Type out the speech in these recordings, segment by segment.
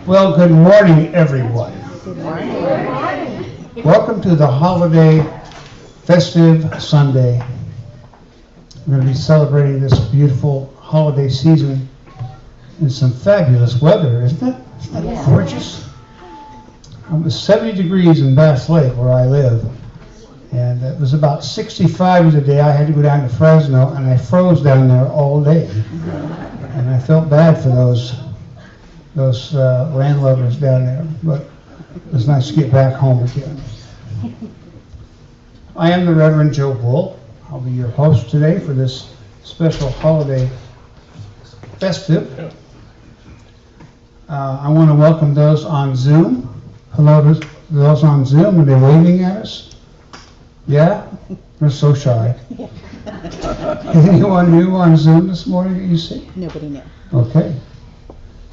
Well, good morning, everyone. Good morning. Welcome to the holiday festive Sunday. We're going to be celebrating this beautiful holiday season in some fabulous weather, isn't it? Isn't that gorgeous? It was 70 degrees in Bass Lake, where I live, and it was about 65 the day I had to go down to Fresno, and I froze down there all day. And I felt bad for those landlubbers down there, but it was nice to get back home again. I am the Reverend Joe Bull. I'll be your host today for this special holiday festive. I want to welcome those on Zoom. Hello to those on Zoom. Are they waving at us? Yeah? They're so shy. Anyone new on Zoom this morning that you see? Nobody knew. Okay.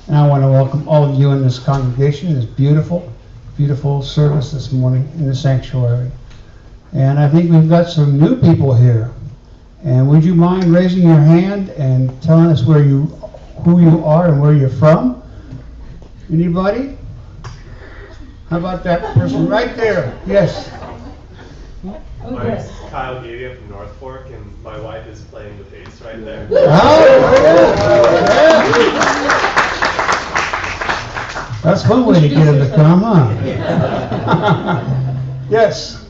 And I want to welcome all of you in this congregation, this beautiful, beautiful service this morning in the sanctuary. And I think we've got some new people here. And would you mind raising your hand and telling us who you are and where you're from? Anybody? How about that person right there? Yes. My name is Kyle Gavia from North Fork, and my wife is playing the bass right there. That's one way to get him to come, huh? Yes.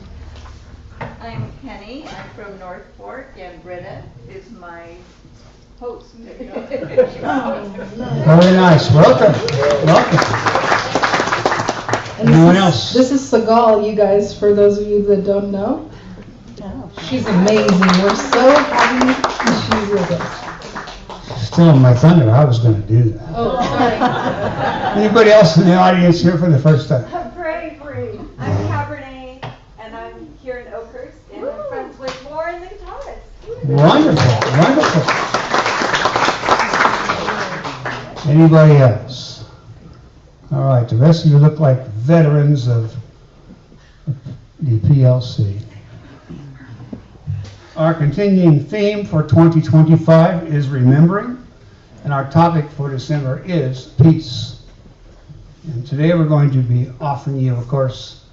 I'm Penny. I'm from North Fork, and Britta is my host. Very nice. Welcome. Welcome. And Anyone else? This is Sigal, you guys, for those of you that don't know. She's amazing. We're so happy she's with us. Stealing my thunder. I was going to do that. Oh, sorry. Anybody else in the audience here for the first time? Pray free. I'm Cabernet, and I'm here in Oakhurst, and I'm friends with Warren, the guitarist. Wonderful. Wonderful. Anybody else? All right. The rest of you look like veterans of the PLC. Our continuing theme for 2025 is remembering, and our topic for December is peace. And today we're going to be offering you, of course,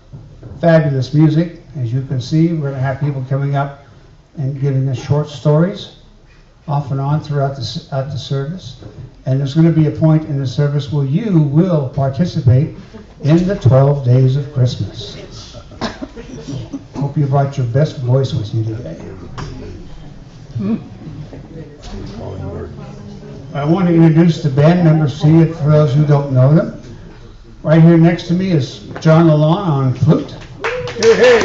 fabulous music. As you can see, we're going to have people coming up and giving us short stories off and on throughout the service. And there's going to be a point in the service where you will participate in the 12 days of Christmas. Hope you brought your best voice with you today. I want to introduce the band members to you for those who don't know them. Right here next to me is John LaLonde on flute. Hey.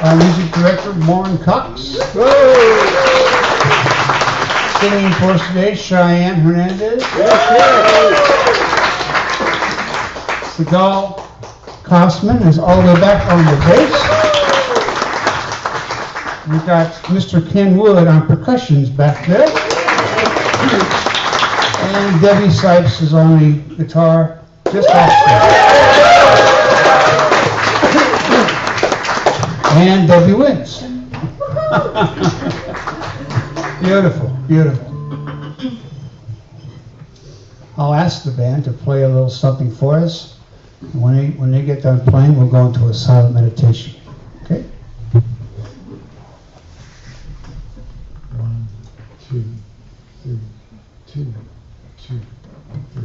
Our music director, Warren Cox. Singing for us today, Cheyenne Hernandez. Sigal Cossman is all the way back on the bass. We've got Mr. Ken Wood on percussions back there. And Debbie Snipes is on the guitar just off stage. And Debbie wins. Beautiful, beautiful. I'll ask the band to play a little something for us. And when they get done playing, we'll go into a silent meditation. Okay? 1, 2, 3, 2, 2, 3.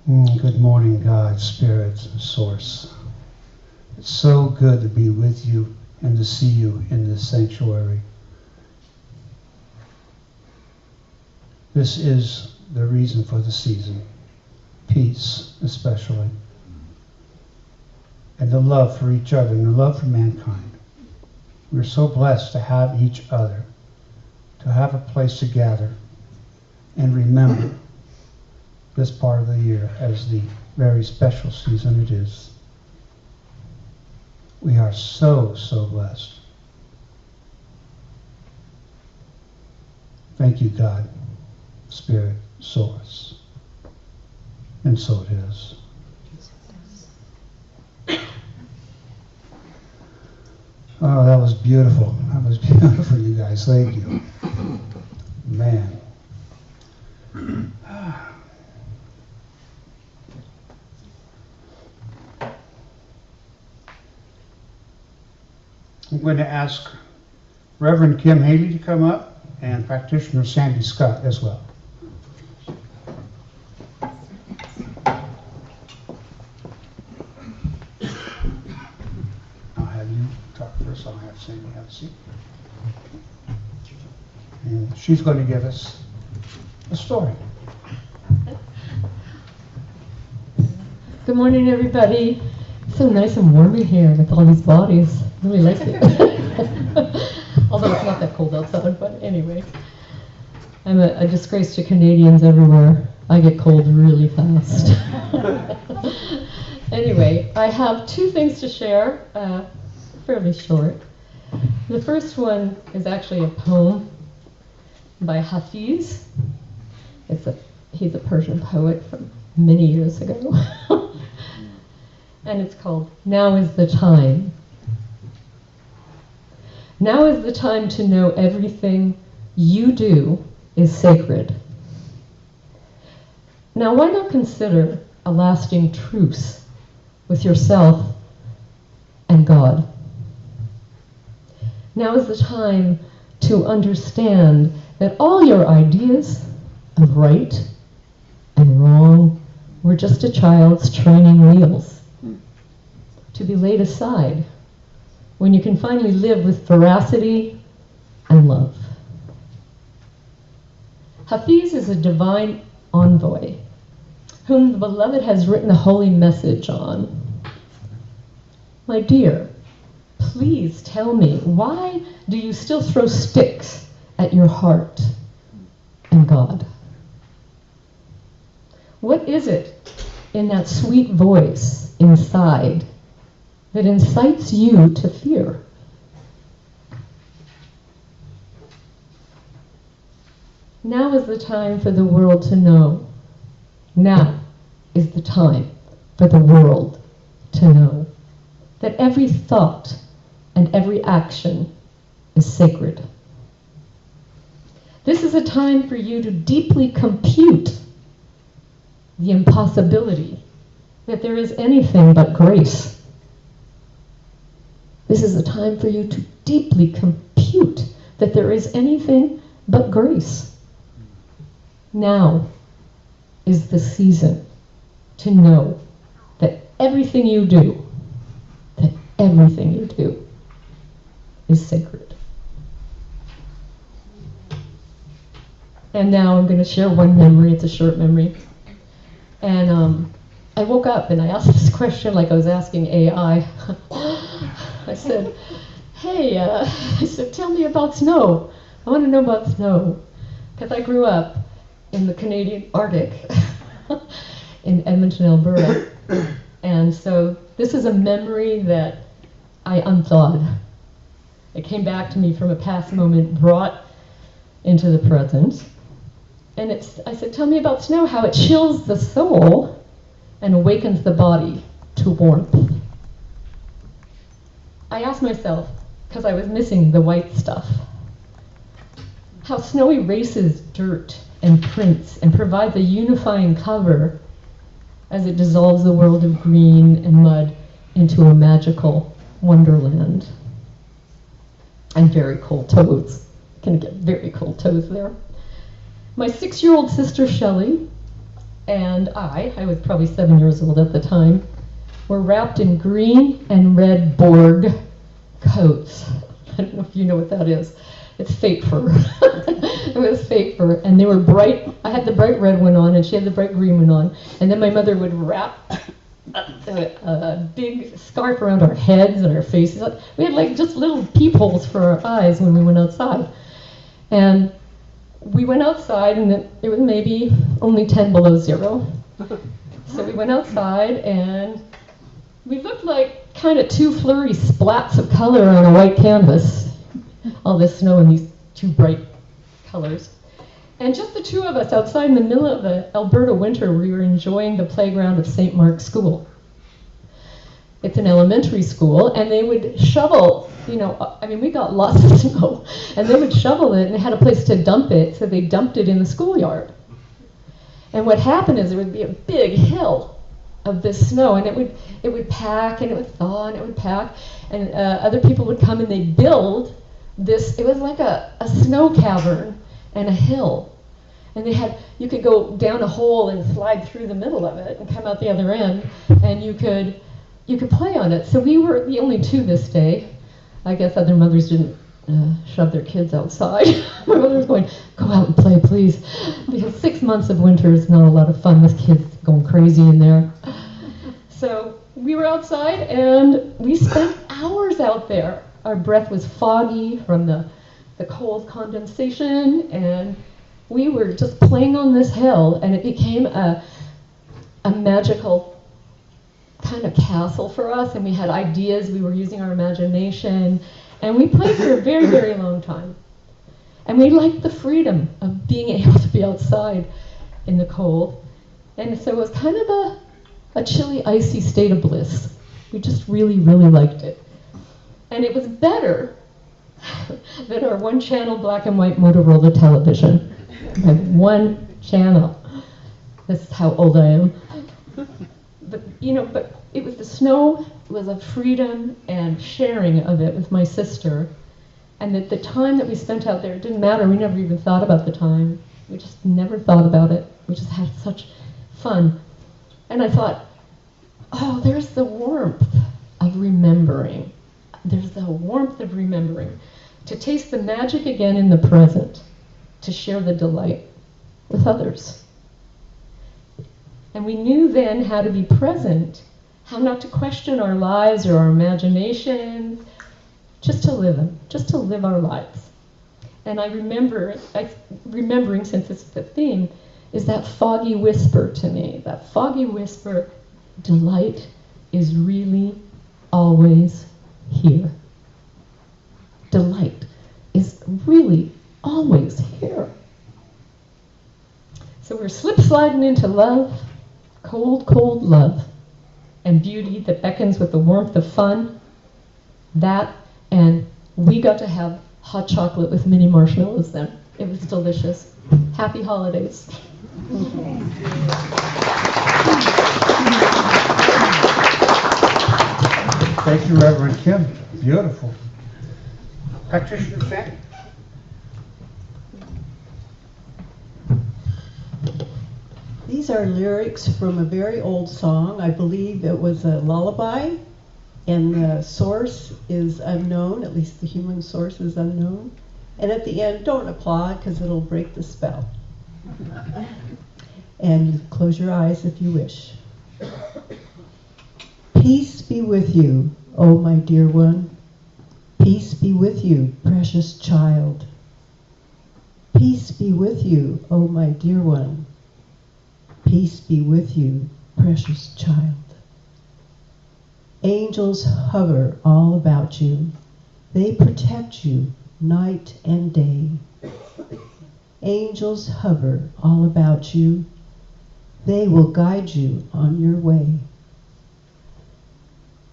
Good morning, God, Spirit, Source. It's so good to be with you and to see you in this sanctuary. This is the reason for the season. Peace, especially. And the love for each other and the love for mankind. We're so blessed to have each other, to have a place to gather and remember this part of the year as the very special season it is. We are so, so blessed. Thank you, God, Spirit, Source. And so it is. Oh, that was beautiful. That was beautiful, you guys. Thank you. Man. I'm going to ask Reverend Kim Haley to come up and practitioner Sandee Scott as well. I'll have you talk first. I'll have Sandee have a seat. And she's going to give us a story. Good morning, everybody. It's so nice and warm in here with all these bodies. Really like it. Although it's not that cold outside, but anyway. I'm a disgrace to Canadians everywhere. I get cold really fast. Anyway, I have two things to share, fairly short. The first one is actually a poem by Hafiz. He's a Persian poet from many years ago. And it's called Now is the Time. Now is the time to know everything you do is sacred. Now why not consider a lasting truce with yourself and God? Now is the time to understand that all your ideas of right and wrong were just a child's training wheels, to be laid aside when you can finally live with veracity and love. Hafiz is a divine envoy whom the beloved has written a holy message on. My dear, please tell me, why do you still throw sticks at your heart and God? What is it in that sweet voice inside that incites you to fear? Now is the time for the world to know. Now is the time for the world to know that every thought and every action is sacred. This is a time for you to deeply compute the impossibility that there is anything but grace. This is a time for you to deeply compute that there is anything but grace. Now is the season to know that everything you do is sacred. And now I'm going to share one memory. It's a short memory. And I woke up and I asked this question like I was asking AI. I said, hey, tell me about snow. I want to know about snow. Because I grew up in the Canadian Arctic in Edmonton, Alberta. And so this is a memory that I unthawed. It came back to me from a past moment, brought into the present. And I said, tell me about snow, how it chills the soul and awakens the body to warmth. I asked myself, because I was missing the white stuff, how snow erases dirt and prints and provides a unifying cover as it dissolves the world of green and mud into a magical wonderland. And very cold toes. Can get very cold toes there. My 6-year-old sister Shelley and I was probably 7 years old at the time, were wrapped in green and red Borg coats. I don't know if you know what that is. It's fake fur. It was fake fur, and they were bright. I had the bright red one on, and she had the bright green one on. And then my mother would wrap a big scarf around our heads and our faces. We had like just little peepholes for our eyes when we went outside. And we went outside, and it was maybe only 10 below zero. So we went outside, and we looked like kind of two flurry splats of color on a white canvas. All this snow and these two bright colors. And just the two of us outside in the middle of the Alberta winter, we were enjoying the playground of St. Mark's School. It's an elementary school, and they would shovel, we got lots of snow, and they would shovel it, and they had a place to dump it, so they dumped it in the schoolyard. And what happened is there would be a big hill of this snow, and it would pack, and it would thaw, and it would pack, and other people would come, and they'd build this. It was like a snow cavern and a hill, and you could go down a hole and slide through the middle of it and come out the other end, and you could play on it. So we were the only two this day. I guess other mothers didn't shove their kids outside. My mother was going, go out and play, please, because 6 months of winter is not a lot of fun with kids going crazy in there. So we were outside, and we spent hours out there. Our breath was foggy from the cold condensation, and we were just playing on this hill, and it became a magical kind of castle for us, and we had ideas, we were using our imagination, and we played for a very, very long time. And we liked the freedom of being able to be outside in the cold, and so it was kind of a chilly, icy state of bliss. We just really, really liked it. And it was better than our one-channel black and white Motorola television. We had one channel. This is how old I am. But it was the snow, it was a freedom and sharing of it with my sister. And that the time that we spent out there, it didn't matter. We never even thought about the time. We just never thought about it. We just had such fun. And I thought, oh, there's the warmth of remembering. There's the warmth of remembering. To taste the magic again in the present. To share the delight with others. And we knew then how to be present, how not to question our lives or our imaginations, just to live them, just to live our lives. And remembering, since it's the theme, is that foggy whisper to me, that foggy whisper, delight is really always here. Delight is really always here. So we're slip-sliding into love, cold, cold love, and beauty that beckons with the warmth of fun. That, and we got to have hot chocolate with mini marshmallows then. It was delicious. Happy holidays. Thank you, Reverend Kim. Beautiful. Practitioner Fanny. These are lyrics from a very old song. I believe it was a lullaby, and the source is unknown, at least the human source is unknown. And at the end, don't applaud because it'll break the spell. And you close your eyes if you wish. Peace be with you, O my dear one. Peace be with you, precious child. Peace be with you, O my dear one. Peace be with you, precious child. Angels hover all about you. They protect you night and day. Angels hover all about you. They will guide you on your way.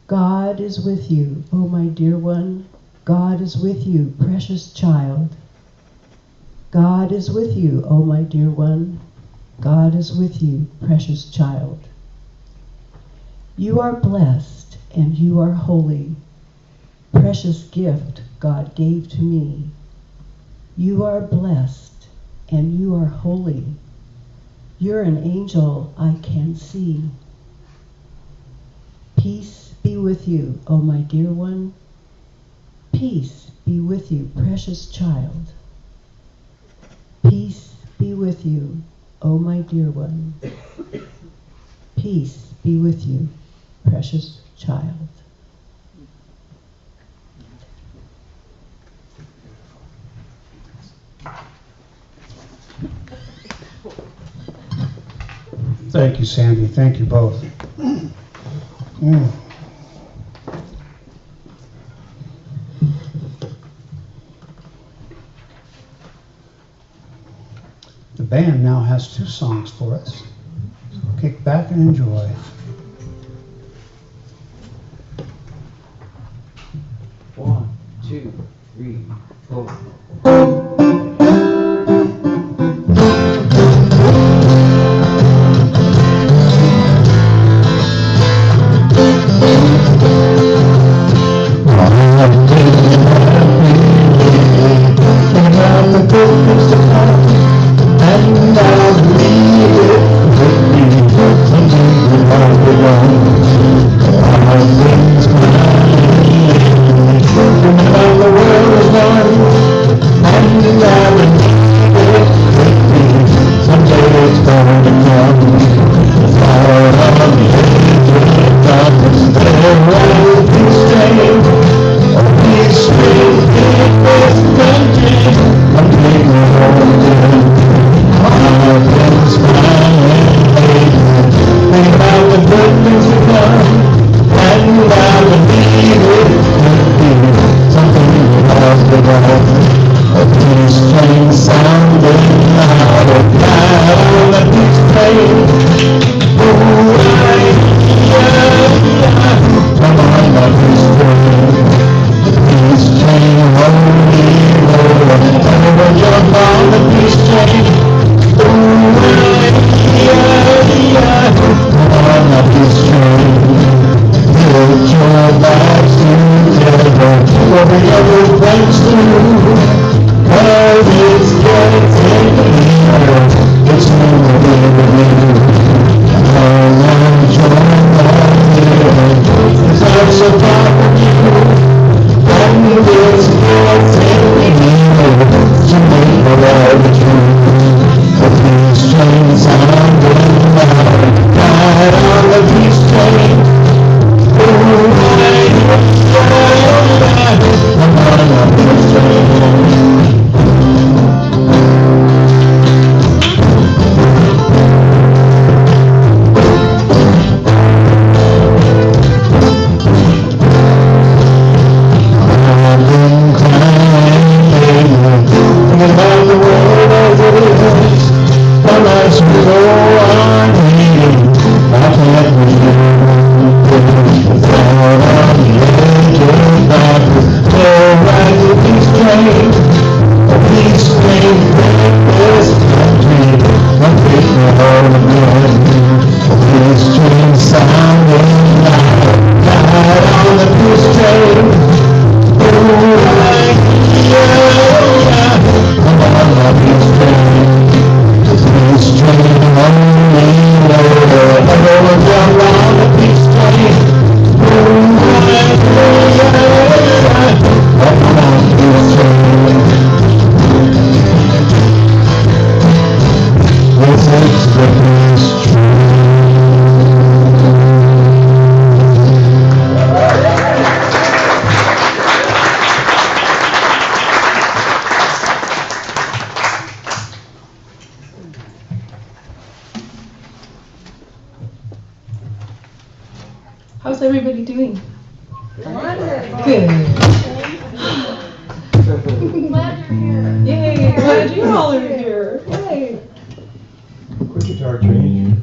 God is with you, O my dear one. God is with you, precious child. God is with you, O my dear one. God is with you, precious child. You are blessed and you are holy. Precious gift God gave to me. You are blessed and you are holy. You're an angel I can see. Peace be with you, oh my dear one. Peace be with you, precious child. Peace be with you, oh my dear one. Peace be with you, precious child. Thank you, Sandee. Thank you both. The band now has 2 songs for us. So kick back and enjoy. One, two, three, four. How's everybody doing? Wonderful. Good. Glad you're here. Yay, glad you all are here. Yay. Quick guitar change.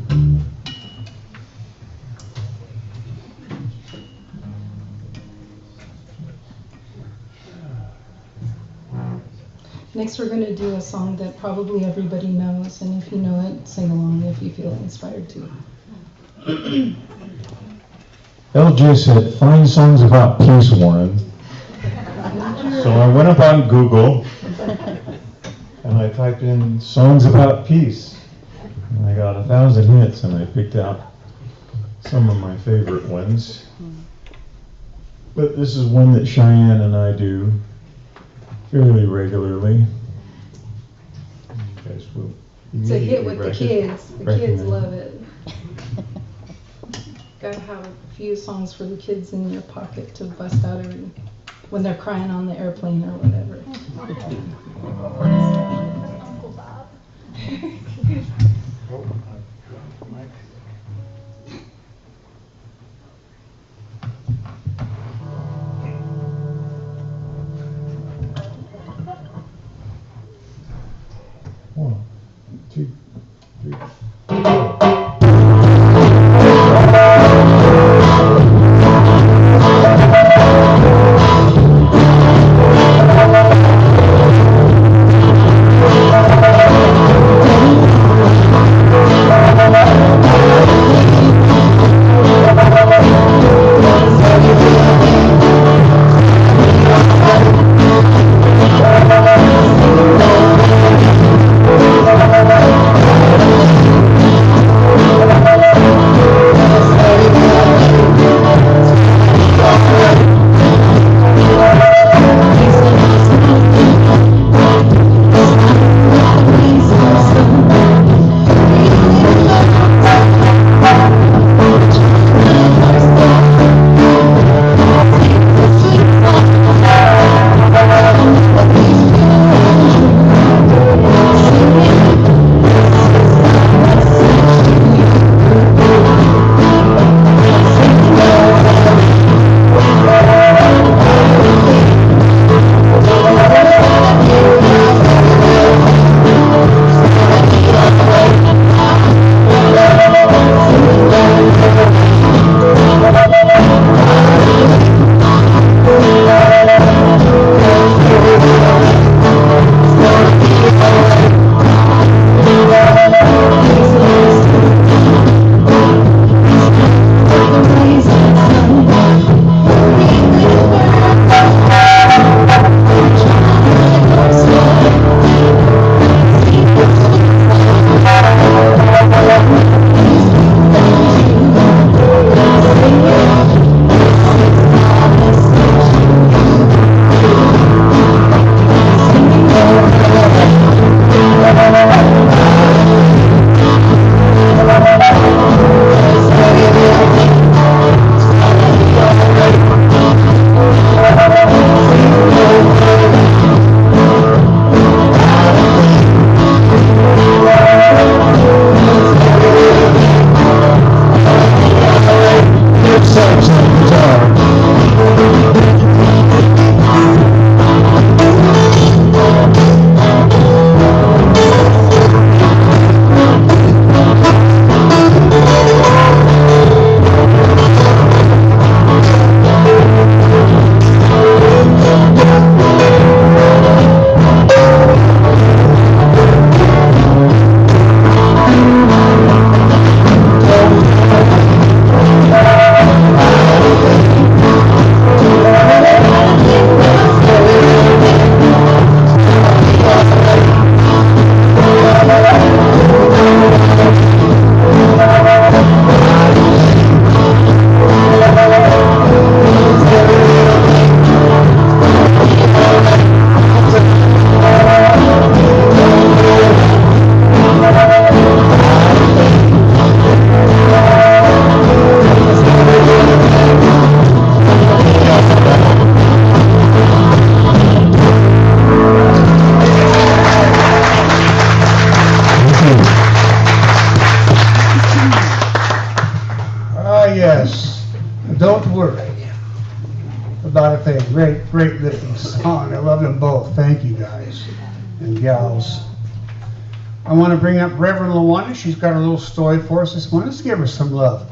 Next we're going to do a song that probably everybody knows, and if you know it, sing along if you feel inspired to. LJ said, find songs about peace, Warren. So I went up on Google and I typed in songs about peace. And I got 1,000 hits, and I picked out some of my favorite ones. But this is one that Cheyenne and I do fairly regularly. You guys will It's a hit with the immediately kids. The kids recognize love it. Gotta have a few songs for the kids in your pocket to bust out when they're crying on the airplane or whatever. Uncle Bob. One, two, three. about a thing. Great lifting song. I love them both. Thank you guys and gals. I want to bring up Reverend LaLonde. She's got a little story for us this morning. Let's give her some love.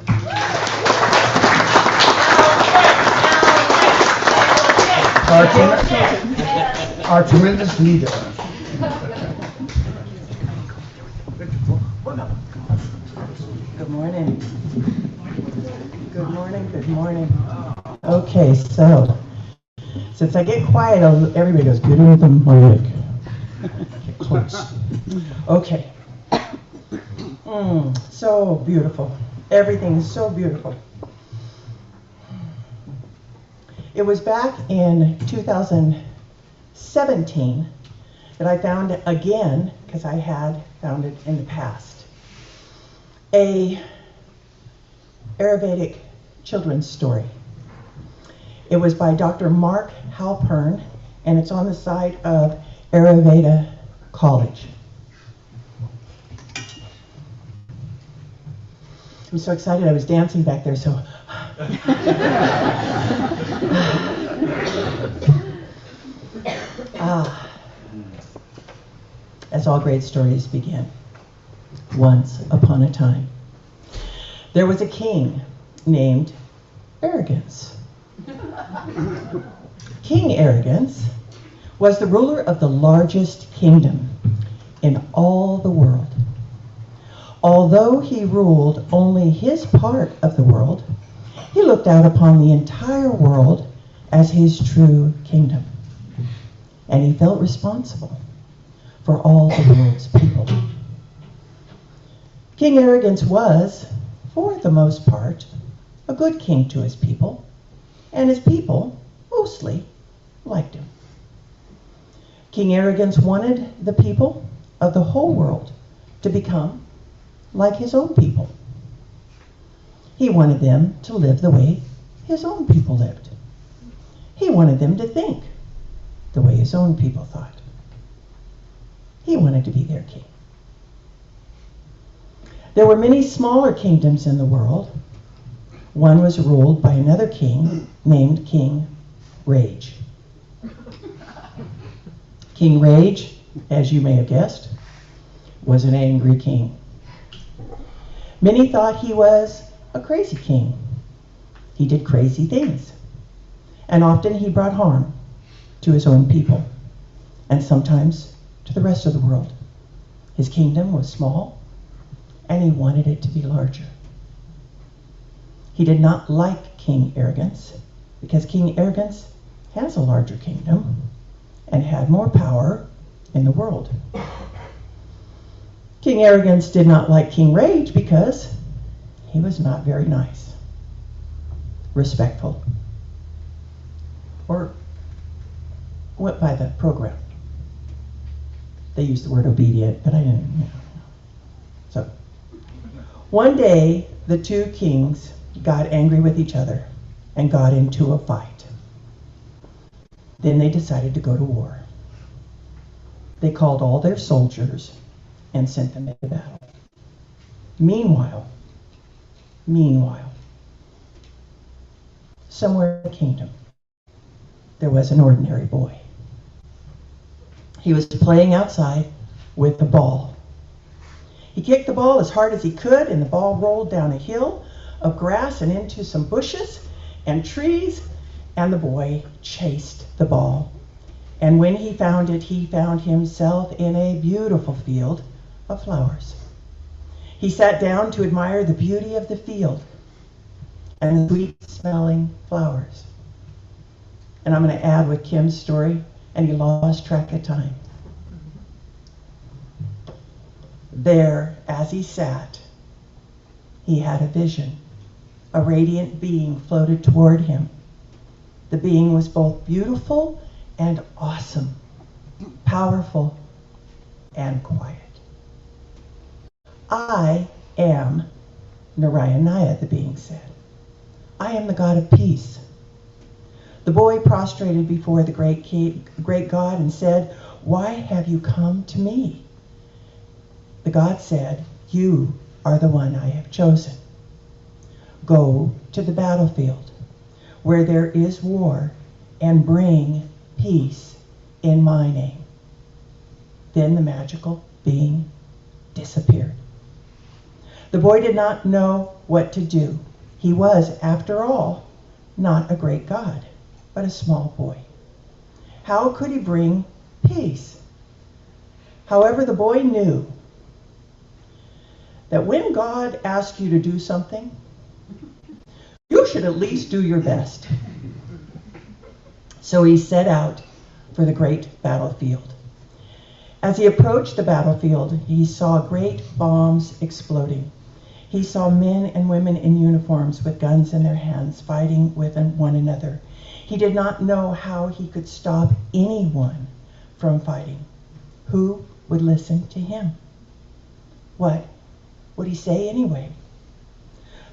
Our tremendous leader. Good morning. Good morning, good morning. Okay, so, since I get quiet, everybody goes, good in the mic. Get close. Okay. So beautiful. Everything is so beautiful. It was back in 2017 that I found it again, because I had found it in the past, a Ayurvedic children's story. It was by Dr. Mark Halpern, and it's on the site of Ayurveda College. I'm so excited, I was dancing back there, so. As all great stories begin, once upon a time, there was a king named Arrogance. King Arrogance was the ruler of the largest kingdom in all the world. Although he ruled only his part of the world, he looked out upon the entire world as his true kingdom. And he felt responsible for all the world's people. King Arrogance was, for the most part, a good king to his people, and his people mostly liked him. King Arrogance wanted the people of the whole world to become like his own people. He wanted them to live the way his own people lived. He wanted them to think the way his own people thought. He wanted to be their king. There were many smaller kingdoms in the world. One was ruled by another king named King Rage. King Rage, as you may have guessed, was an angry king. Many thought he was a crazy king. He did crazy things, and often he brought harm to his own people, and sometimes to the rest of the world. His kingdom was small, and he wanted it to be larger. He did not like King Arrogance, because King Arrogance has a larger kingdom and had more power in the world. King Arrogance did not like King Rage because he was not very nice, respectful, or went by the program. They used the word obedient, but I didn't. So, one day, the two kings got angry with each other and got into a fight. Then they decided to go to war. They called all their soldiers and sent them into battle. Meanwhile, somewhere in the kingdom, there was an ordinary boy. He was playing outside with the ball. He kicked the ball as hard as he could, and the ball rolled down a hill of grass and into some bushes and trees, and the boy chased the ball. And when he found it, he found himself in a beautiful field of flowers. He sat down to admire the beauty of the field and the sweet-smelling flowers. And I'm going to add with Kim's story, and he lost track of time. There, as he sat, he had a vision. A radiant being floated toward him. The being was both beautiful and awesome, powerful and quiet. I am Narayana, the being said. I am the God of peace. The boy prostrated before the great God and said, "Why have you come to me?" The God said, "You are the one I have chosen. Go to the battlefield where there is war and bring peace in my name." Then the magical being disappeared. The boy did not know what to do. He was, after all, not a great God, but a small boy. How could he bring peace? However, the boy knew that when God asks you to do something, you should at least do your best. So he set out for the great battlefield. As he approached the battlefield, he saw great bombs exploding. He saw men and women in uniforms with guns in their hands fighting with one another. He did not know how he could stop anyone from fighting. Who would listen to him? What would he say anyway?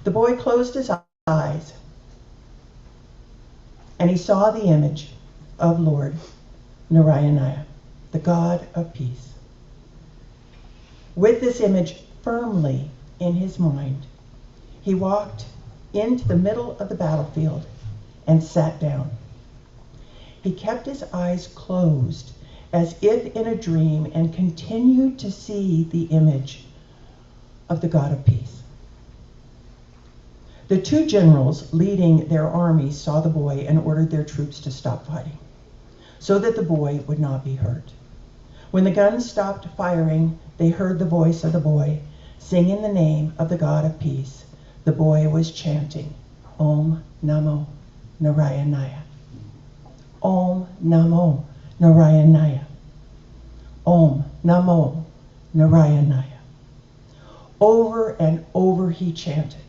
The boy closed his eyes, and he saw the image of Lord Narayana, the God of peace. With this image firmly in his mind, he walked into the middle of the battlefield and sat down. He kept his eyes closed as if in a dream and continued to see the image of the God of peace. The two generals leading their armies saw the boy and ordered their troops to stop fighting so that the boy would not be hurt. When the guns stopped firing, they heard the voice of the boy sing in the name of the God of peace. The boy was chanting, Om Namo Narayanaya. Om Namo Narayanaya. Om Namo Narayanaya. Over and over he chanted.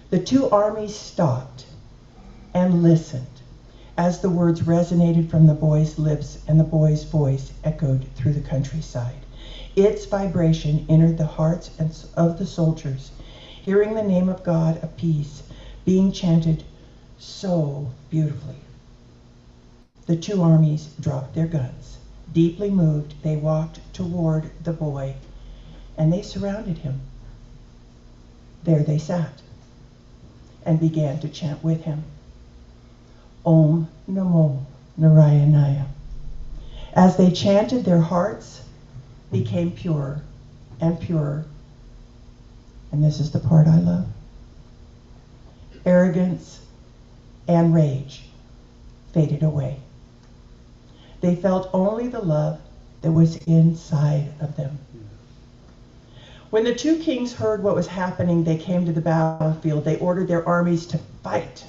The two armies stopped and listened as the words resonated from the boy's lips and the boy's voice echoed through the countryside. Its vibration entered the hearts of the soldiers, hearing the name of God of peace being chanted so beautifully. The two armies dropped their guns. Deeply moved, they walked toward the boy, and they surrounded him. There they sat and began to chant with him, Om Namo Narayanaya. As they chanted, their hearts became purer and purer. And this is the part I love. Arrogance and rage faded away. They felt only the love that was inside of them. When the two kings heard what was happening, they came to the battlefield. They ordered their armies to fight.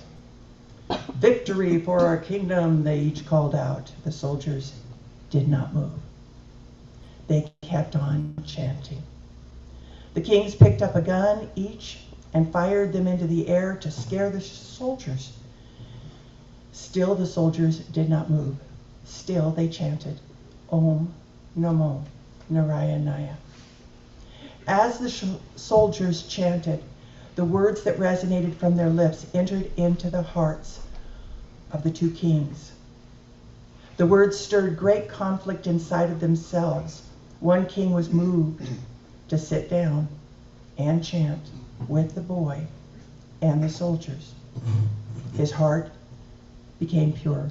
Victory for our kingdom, they each called out. The soldiers did not move. They kept on chanting. The kings picked up a gun each and fired them into the air to scare the soldiers. Still the soldiers did not move. Still they chanted, Om Namo Narayanaya. As the soldiers chanted, the words that resonated from their lips entered into the hearts of the two kings. The words stirred great conflict inside of themselves. One king was moved to sit down and chant with the boy and the soldiers. His heart became pure.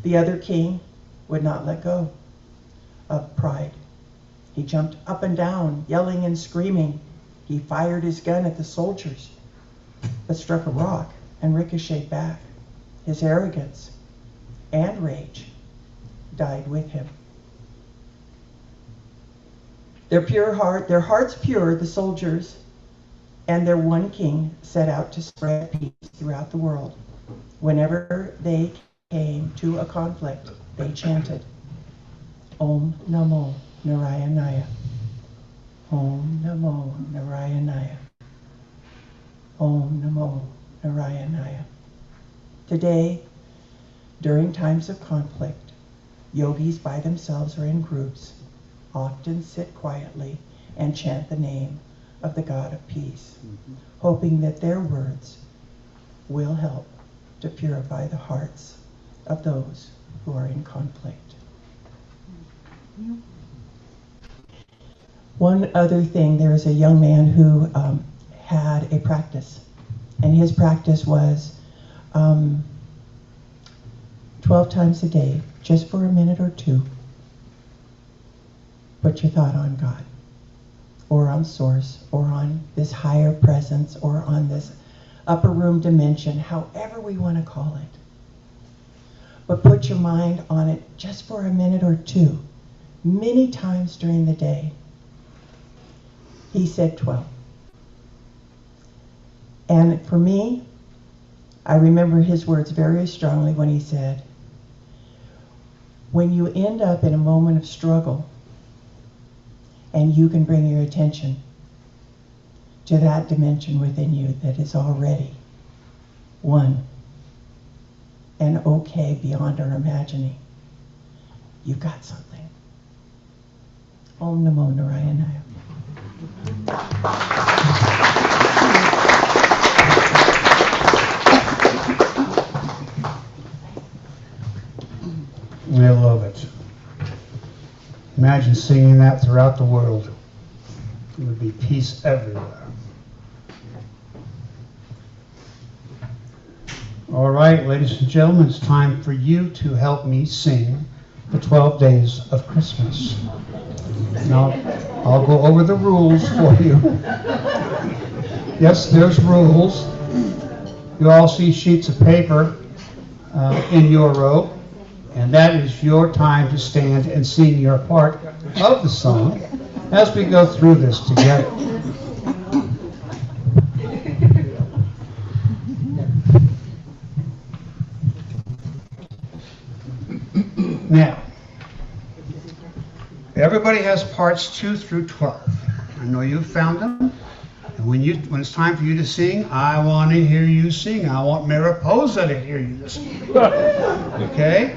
The other king would not let go of pride. He jumped up and down, yelling and screaming. He fired his gun at the soldiers, but struck a rock and ricocheted back. His arrogance and rage died with him. Their hearts pure, the soldiers and their one king set out to spread peace throughout the world. Whenever they came to a conflict, they chanted, Om Namo Narayanaya. Om Namo Narayanaya. Om Namo Narayanaya. Today, during times of conflict, yogis by themselves or in groups often sit quietly and chant the name of the God of peace, hoping that their words will help to purify the hearts of those who are in conflict. One other thing, there is a young man who had a practice, and his practice was 12 times a day, just for a minute or two, put your thought on God, or on Source, or on this higher presence, or on this upper room dimension, however we want to call it. But put your mind on it just for a minute or two, many times during the day. He said 12. And for me, I remember his words very strongly when he said, When you end up in a moment of struggle and you can bring your attention to that dimension within you that is already one and okay beyond our imagining, you've got something. Om Namo Narayana. I love it. Imagine singing that throughout the world. It would be peace everywhere. All right, ladies and gentlemen, it's time for you to help me sing the 12 Days of Christmas. Now, I'll go over the rules for you. Yes, there's rules. You all see sheets of paper in your row, and that is your time to stand and sing your part of the song as we go through this together. Now, everybody has parts 2 through 12. I know you've found them. And when it's time for you to sing, I want to hear you sing. I want Mariposa to hear you sing. Okay?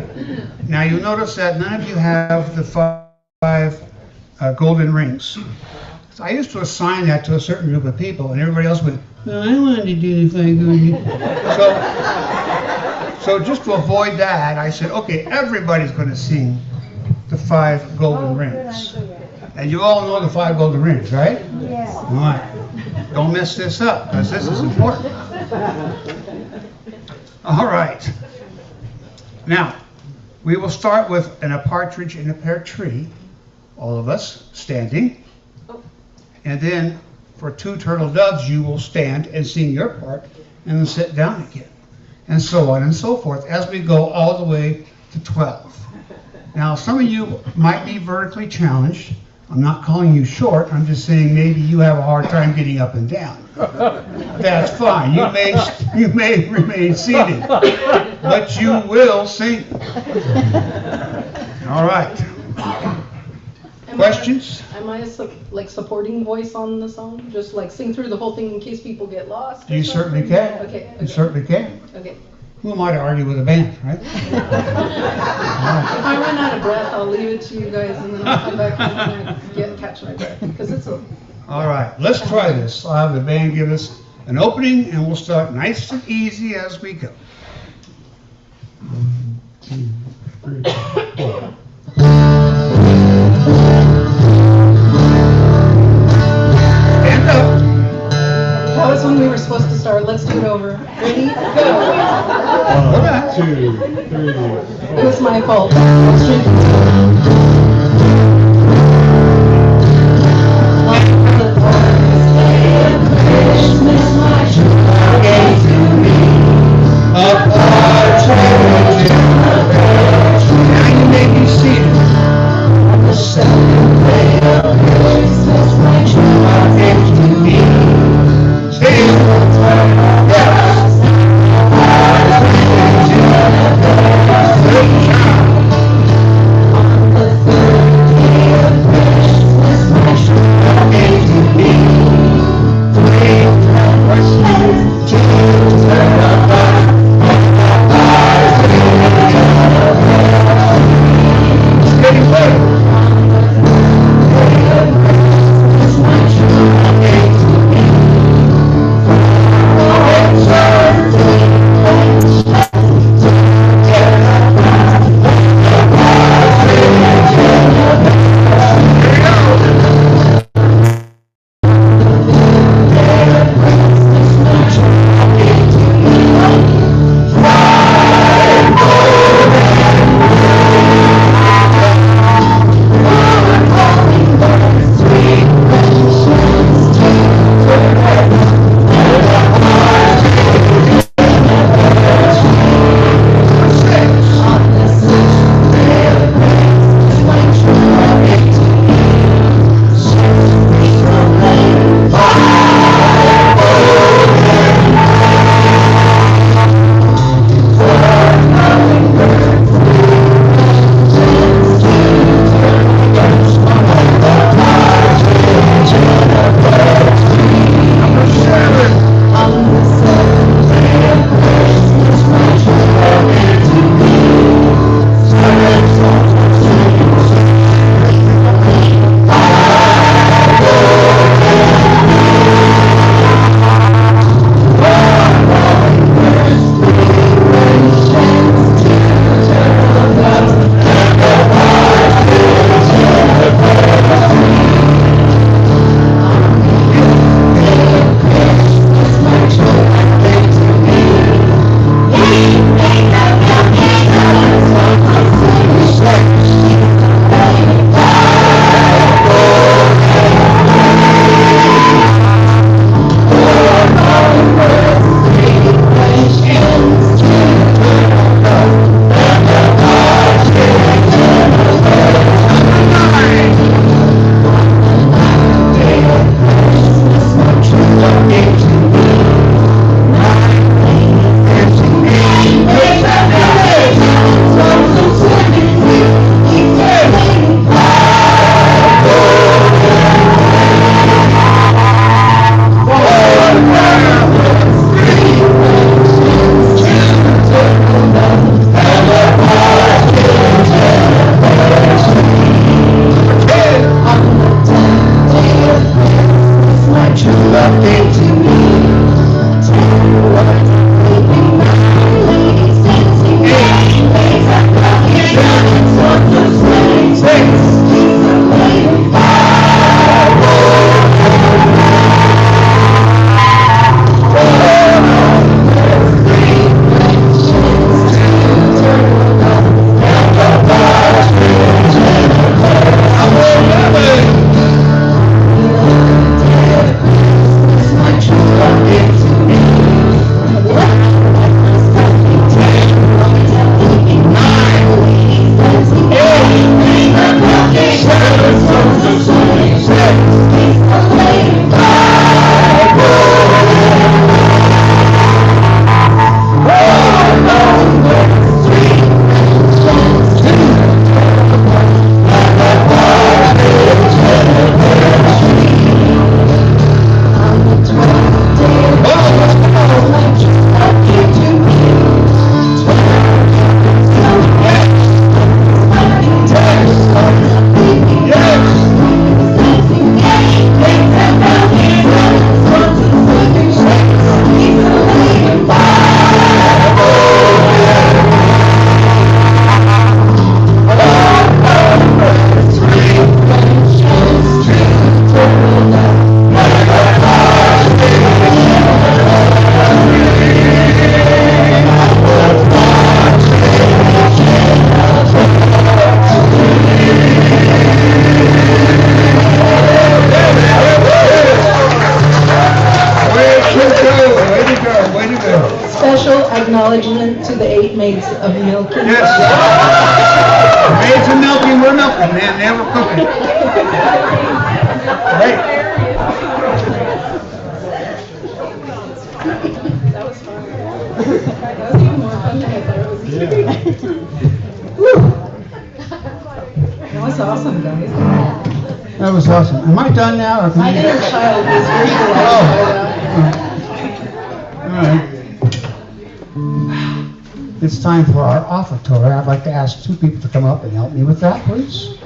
Now you'll notice that none of you have the 5 golden rings. So I used to assign that to a certain group of people, and everybody else went, no, I don't want to do the 5 golden. So just to avoid that, I said, okay, everybody's going to sing the 5 golden rings. And you all know the 5 golden rings, right? Yes. All right. Don't mess this up, because this is important. All right. Now, we will start with a partridge in a pear tree, all of us standing. And then for 2 turtle doves, you will stand and sing your part, and then sit down again. And so on and so forth, as we go all the way to 12. Now, some of you might be vertically challenged. I'm not calling you short. I'm just saying maybe you have a hard time getting up and down. That's fine. You may remain seated, but you will sing. All right. Questions? Am I a supporting voice on the song? Just like sing through the whole thing in case people get lost? You certainly can. Okay. You certainly can. Okay. Who am I to argue with a band, right? If I run out of breath, I'll leave it to you guys, and then I'll come back and catch my breath, because it's a... All right, let's try this. I'll have the band give us an opening, and we'll start nice and easy as we go. 1, 2, 3, 4. Stand up. That was when we were supposed to start. Let's do it over. Ready? Go. 1, 2, 3, 4. It was my fault. Now you may be seated. Yes. the 8 maids of milking. Yes. Maids are milking, we're milking, man, never cooking. Right. That was fun. That was even more fun than I thought it was going to be. That was awesome, guys. That was awesome. Am I done now? Or can My you- inner child was very delighted by that. It's time for our offertory. I'd like to ask 2 people to come up and help me with that, please.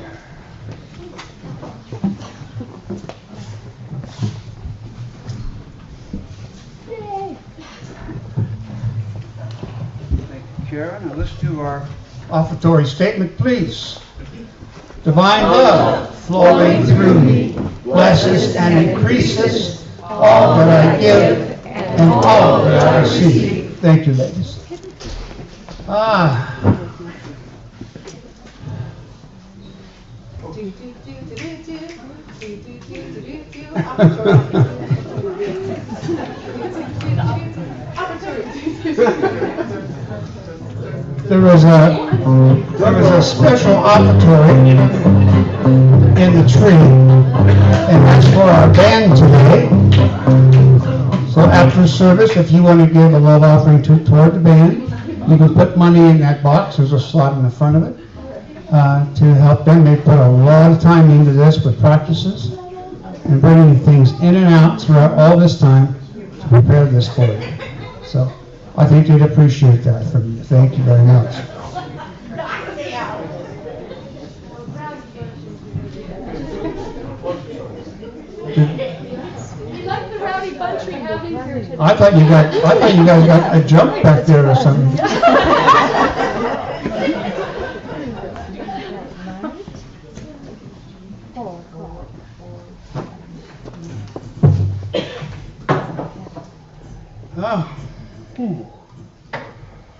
Thank you, Karen. Now let's do our offertory statement, please. Divine love flowing through me blesses and increases all that I give and all that I receive. Thank you, ladies. There was a special offertory in the tree, and that's for our band today. So after service, if you want to give a love offering toward the band, you can put money in that box. There's a slot in the front of it to help them. They put a lot of time into this with practices and bringing things in and out throughout all this time to prepare this for you. So I think they'd appreciate that from you. Thank you very much. I thought you guys got a jump back there or something.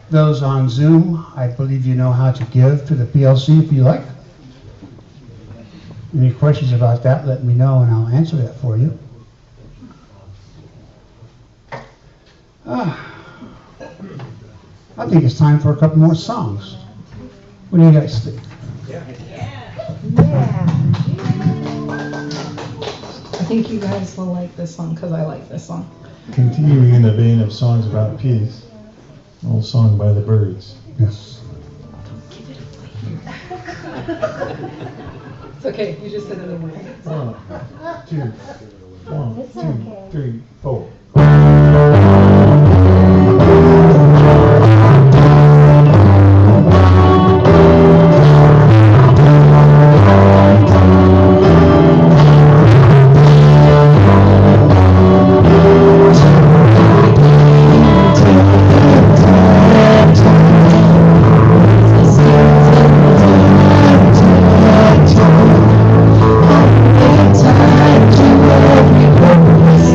Those on Zoom, I believe you know how to give to the PLC if you like. Any questions about that, let me know and I'll answer that for you. I think it's time for a couple more songs. What do you guys think? I think you guys will like this song because I like this song. Continuing in the vein of songs about peace, an old song by the Birds. Yes. It's okay, you just said it anyway. 1, 2, 1, 2, 3, 4. Time to every purpose.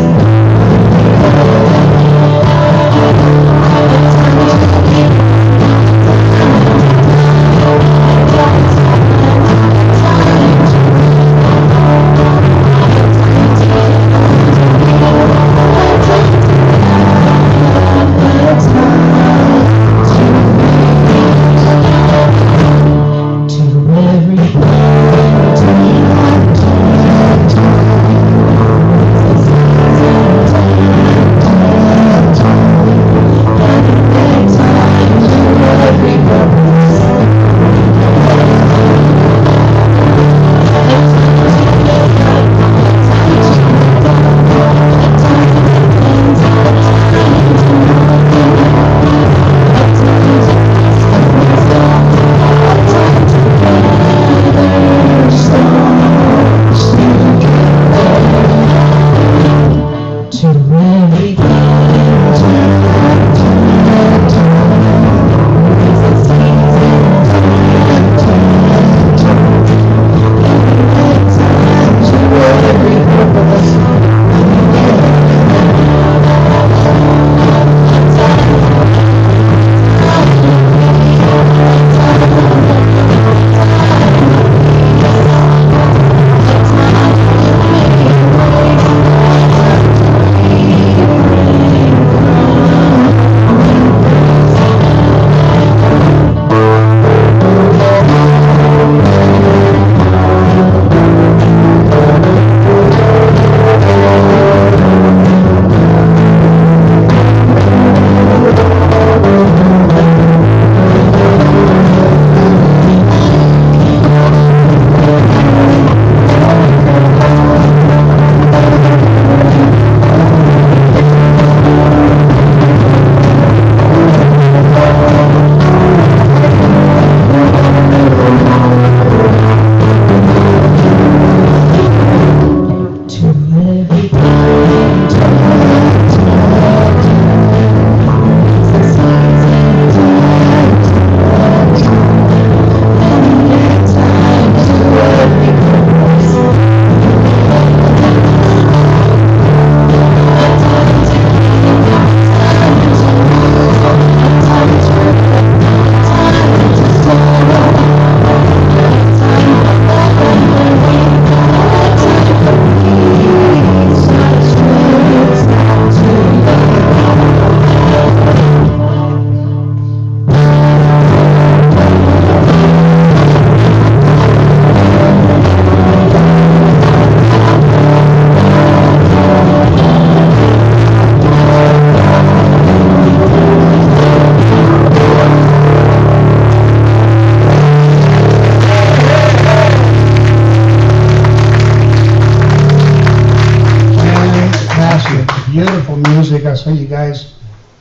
beautiful music. I saw you guys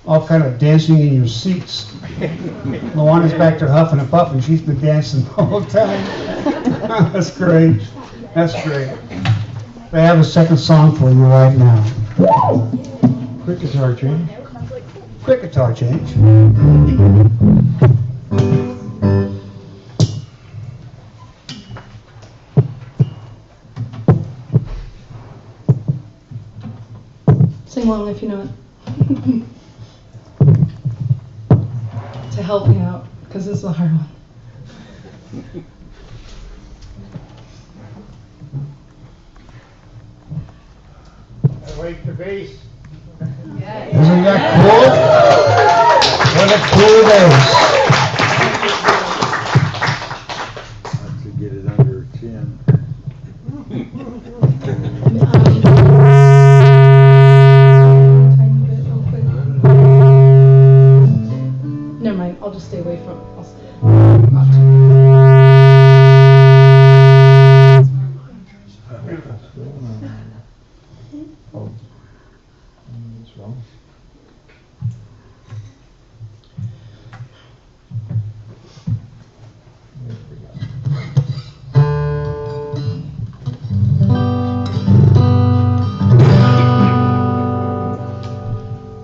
all kind of dancing in your seats. LaLonde's back there huffing and puffing. She's been dancing the whole time. That's great. That's great. I have a second song for you right now. Quick guitar change. Quick guitar change. Sing along if you know it. To help me out, because this is a hard one. Wait the bass. Isn't that cool? What a cool bass. To get it under 10. Tiny bit, real quick. Never mind. I'll just stay away from. I'll stay. Not too. What's wrong? There we go.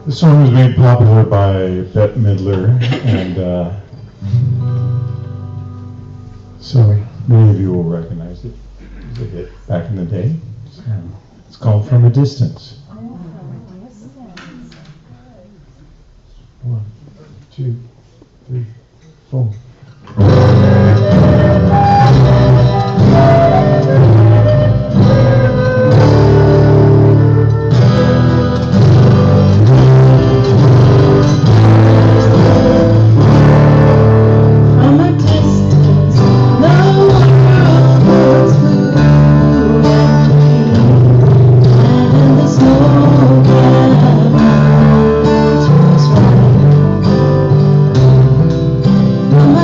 The song was made popular by Bette Midler, and so many of you will recognize it. It was a hit back in the day. It's called From a Distance. 1, 2, 3, 4. From a distance, the world was blue and in the snow-capped mountains was white. From a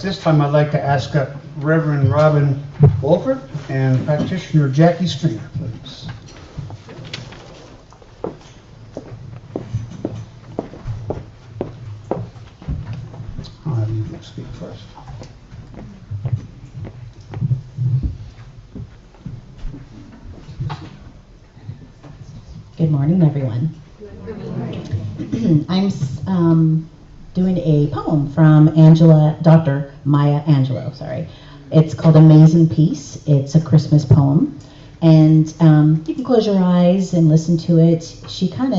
this time, I'd like to ask up Reverend Robin Wohlford and practitioner Jacque Stringer, please. I'll have you speak first. Good morning, everyone. I'm doing a poem from Dr. Maya Angelou, sorry. It's called Amazing Peace. It's a Christmas poem. And you can close your eyes and listen to it. She kind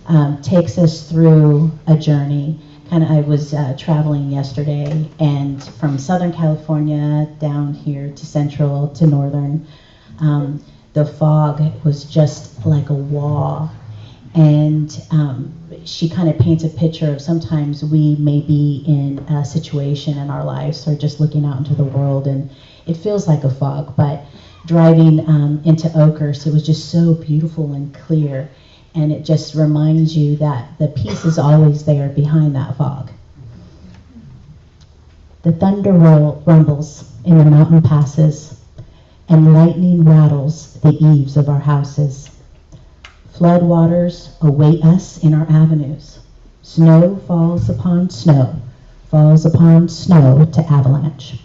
of takes us through a journey. I was traveling yesterday, and from Southern California down here to Central to Northern, the fog was just like a wall. And she kind of paints a picture of sometimes we may be in a situation in our lives or just looking out into the world and it feels like a fog. But driving into Oakhurst, it was just so beautiful and clear. And it just reminds you that the peace is always there behind that fog. The thunder rumbles in the mountain passes, and lightning rattles the eaves of our houses. Floodwaters await us in our avenues. Snow falls upon snow to avalanche.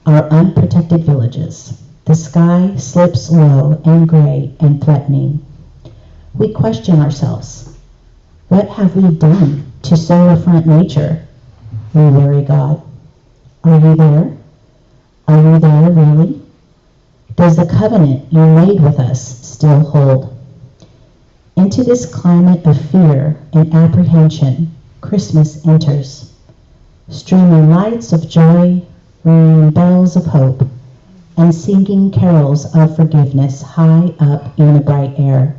Our unprotected villages. The sky slips low and gray and threatening. We question ourselves. What have we done to so affront nature? We worry God. Are you there? Are you there really? Does the covenant you made with us still hold? Into this climate of fear and apprehension, Christmas enters, streaming lights of joy, ringing bells of hope, and singing carols of forgiveness high up in the bright air.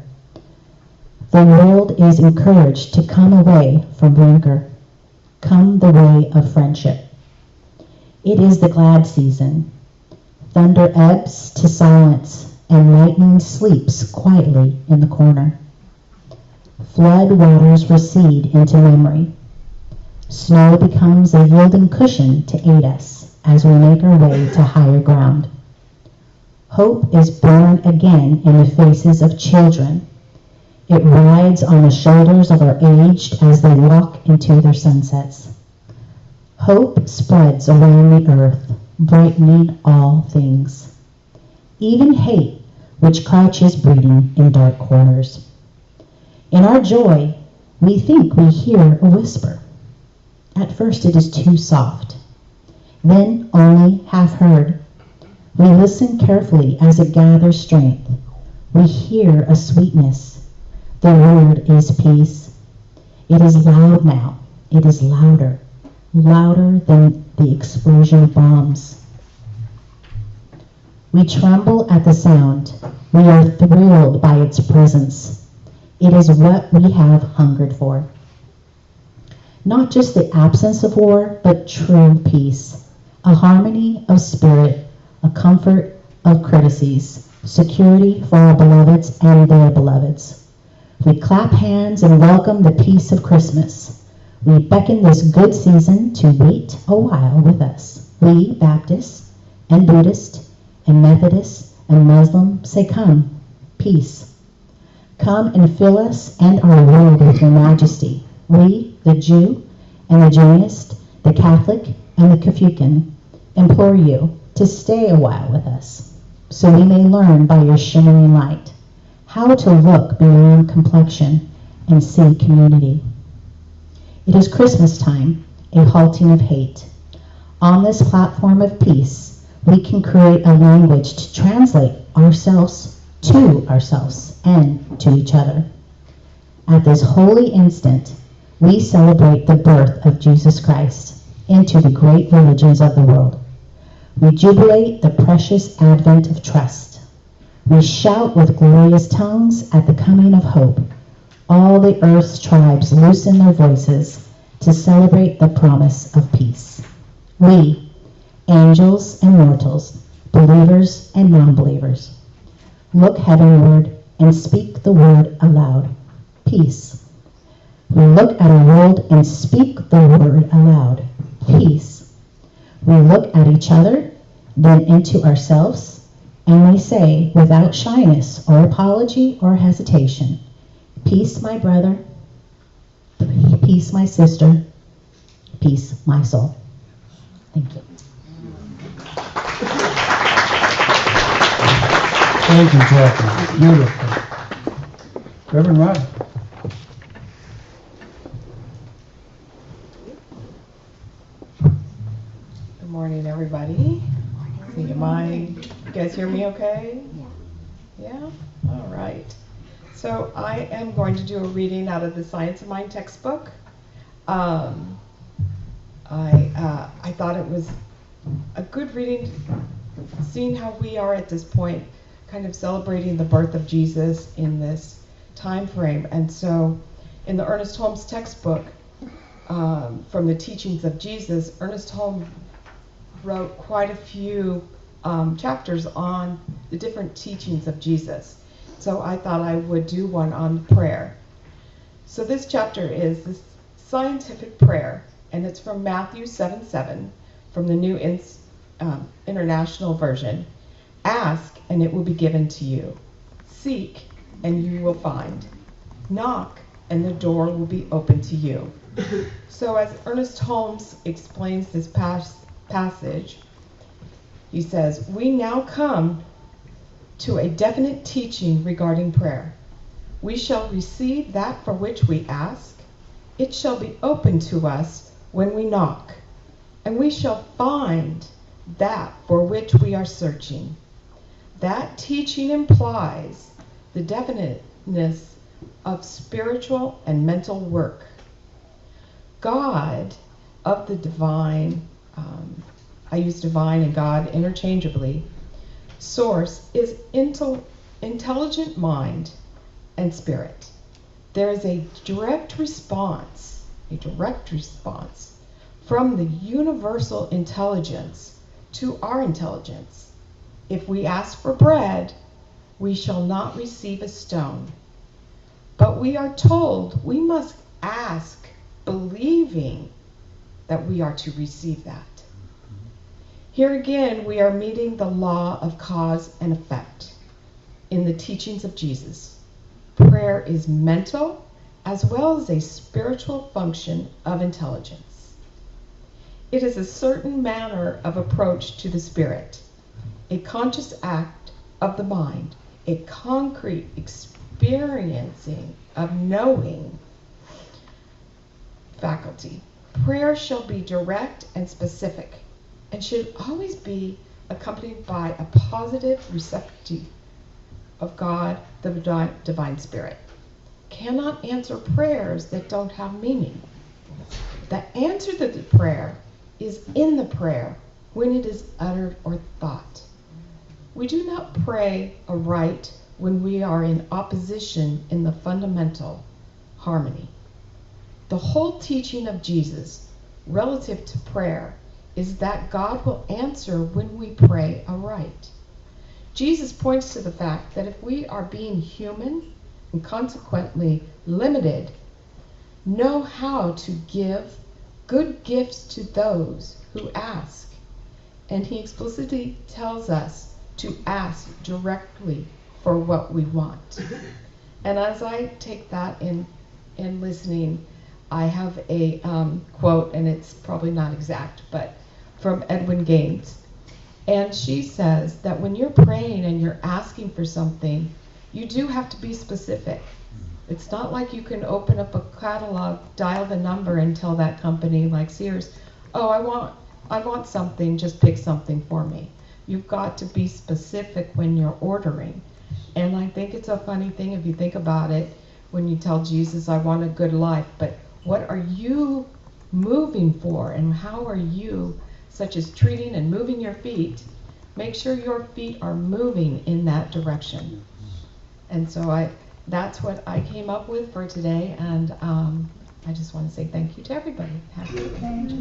The world is encouraged to come away from rancor, come the way of friendship. It is the glad season. Thunder ebbs to silence, and lightning sleeps quietly in the corner. Flood waters recede into memory. Snow becomes a yielding cushion to aid us as we make our way to higher ground. Hope is born again in the faces of children. It rides on the shoulders of our aged as they walk into their sunsets. Hope spreads around the earth, brightening all things, even hate, which crouches breeding in dark corners. In our joy, we think we hear a whisper. At first it is too soft, then only half heard. We listen carefully as it gathers strength. We hear a sweetness. The word is peace. It is loud now. It is louder, louder than the explosion of bombs. We tremble at the sound. We are thrilled by its presence. It is what we have hungered for. Not just the absence of war, but true peace. A harmony of spirit, a comfort of courtesies, security for our beloveds and their beloveds. We clap hands and welcome the peace of Christmas. We beckon this good season to wait a while with us. We, Baptists and Buddhists and Methodists and Muslim, say come, peace. Come and fill us and our world with your majesty. We, the Jew and the Jainist, the Catholic and the Confucian, implore you to stay a while with us, so we may learn by your shimmering light how to look beyond complexion and see community. It is Christmas time, a halting of hate. On this platform of peace, we can create a language to translate ourselves to ourselves and to each other. At this holy instant, we celebrate the birth of Jesus Christ into the great religions of the world. We jubilate the precious advent of trust. We shout with glorious tongues at the coming of hope. All the earth's tribes loosen their voices to celebrate the promise of peace. We, angels and mortals, believers and non-believers, look heavenward and speak the word aloud, peace. We look at our world and speak the word aloud, peace. We look at each other, then into ourselves, and we say, without shyness or apology or hesitation, peace, my brother, peace, my sister, peace, my soul. Thank you. Thank you, Jacque. Beautiful. Reverend Rod. Good morning, everybody. See, you guys hear me okay? Yeah? All right. So I am going to do a reading out of the Science of Mind textbook. I thought it was a good reading, seeing how we are at this point, kind of celebrating the birth of Jesus in this time frame. And so in the Ernest Holmes textbook, from the teachings of Jesus, Ernest Holmes wrote quite a few chapters on the different teachings of Jesus. So I thought I would do one on prayer. So this chapter is this scientific prayer, and it's from Matthew 7:7 from the New International Version. Ask, and it will be given to you. Seek, and you will find. Knock, and the door will be open to you. So as Ernest Holmes explains this passage, he says, we now come to a definite teaching regarding prayer. We shall receive that for which we ask. It shall be open to us when we knock, and we shall find that for which we are searching. That teaching implies the definiteness of spiritual and mental work. God of the divine, I use divine and God interchangeably, source is intelligent mind and spirit. There is a direct response from the universal intelligence to our intelligence. If we ask for bread, we shall not receive a stone. But we are told we must ask believing that we are to receive that. Here again, we are meeting the law of cause and effect in the teachings of Jesus. Prayer is mental as well as a spiritual function of intelligence. It is a certain manner of approach to the spirit, a conscious act of the mind, a concrete experiencing of knowing faculty. Prayer shall be direct and specific, and should always be accompanied by a positive receptivity of God, the divine spirit. Cannot answer prayers that don't have meaning. The answer to the prayer is in the prayer when it is uttered or thought. We do not pray aright when we are in opposition in the fundamental harmony. The whole teaching of Jesus relative to prayer is that God will answer when we pray aright. Jesus points to the fact that if we are being human and consequently limited, know how to give good gifts to those who ask. And he explicitly tells us to ask directly for what we want. And as I take that in listening, I have a quote, and it's probably not exact, but from Edwin Gaines. And she says that when you're praying and you're asking for something, you do have to be specific. It's not like you can open up a catalog, dial the number, and tell that company like Sears, oh, I want something, just pick something for me. You've got to be specific when you're ordering. And I think it's a funny thing if you think about it, when you tell Jesus, I want a good life, but what are you moving for, and how are you, such as treating and moving your feet, make sure your feet are moving in that direction. And so that's what I came up with for today, and I just want to say thank you to everybody. Happy Thank you.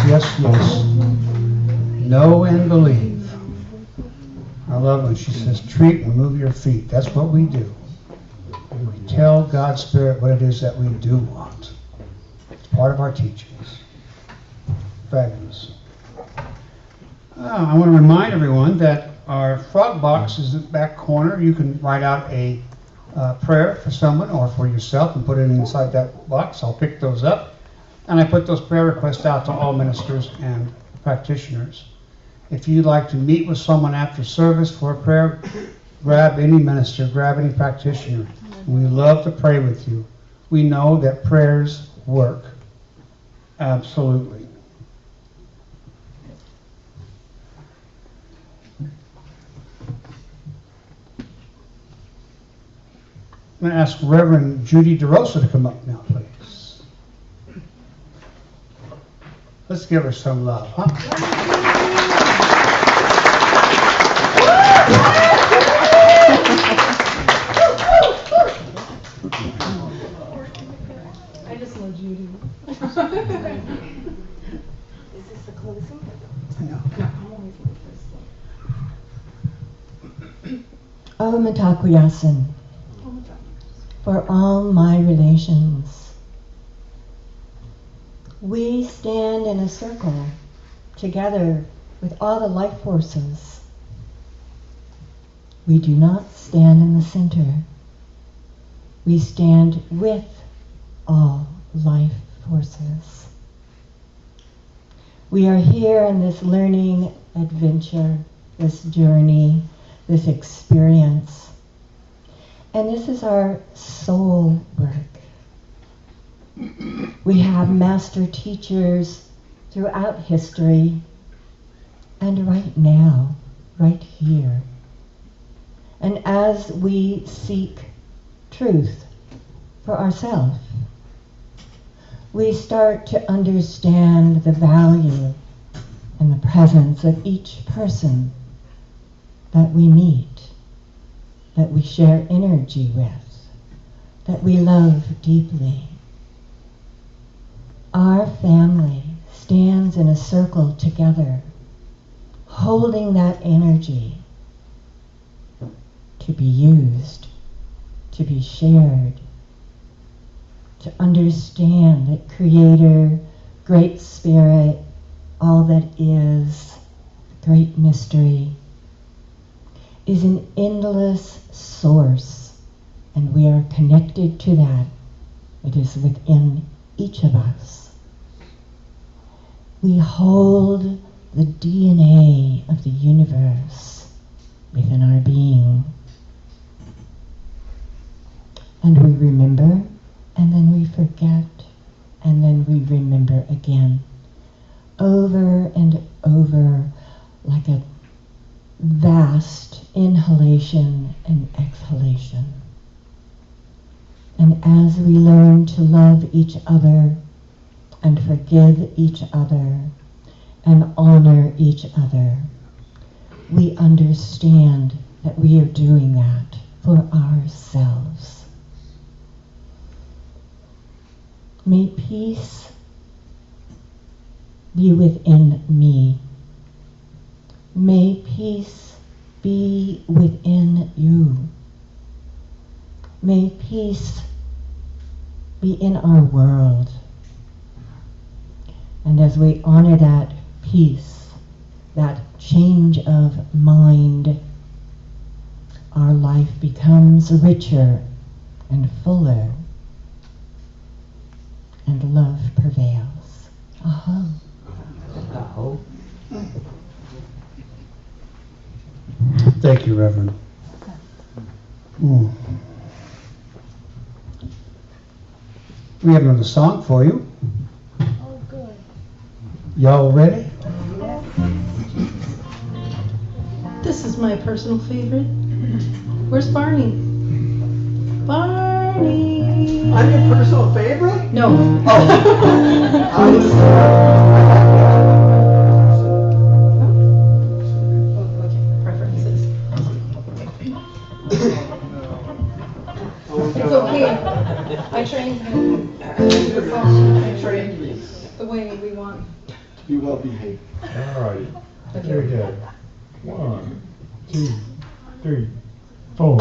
Yes. Know and believe. I love when she says treat and move your feet. That's what we do. And we tell God's Spirit what it is that we do want. It's part of our teachings. Fabulous. I want to remind everyone that our frog box is in the back corner. You can write out a prayer for someone or for yourself and put it inside that box. I'll pick those up. And I put those prayer requests out to all ministers and practitioners. If you'd like to meet with someone after service for a prayer, grab any minister, grab any practitioner. We love to pray with you. We know that prayers work. Absolutely. I'm going to ask Reverend Judy DeRosa to come up now, please. Let's give her some love, huh? I just love Judy. Is this the closing? No. I'm always like this. O Mitakuyasin, for all my relations, we stand in a circle together with all the life forces. We do not stand in the center. We stand with all life forces. We are here in this learning adventure, this journey, this experience. And this is our soul work. We have master teachers throughout history and right now, right here. And as we seek truth for ourselves, we start to understand the value and the presence of each person that we meet, that we share energy with, that we love deeply. Our family stands in a circle together, holding that energy to be used, to be shared, to understand that Creator, Great Spirit, all that is, great mystery, is an endless source, and we are connected to that. It is within each of us. We hold the DNA of the universe within our being. And we remember, and then we forget, and then we remember again, over and over, like a vast inhalation and exhalation. And as we learn to love each other and forgive each other and honor each other, we understand that we are doing that for ourselves. May peace be within me. May peace be within you. May peace be in our world. And as we honor that peace, that change of mind, our life becomes richer and fuller, and love prevails. Aha. Uh-oh. Thank you, Reverend. We have another song for you. Oh, good. Y'all ready? This is my personal favorite. Where's Barney? Barney! I'm your personal favorite? No. Preferences. It's okay. I trained him. I trained the way we want. Be well behaved. All right. Very good. 1, 2, 3, 4.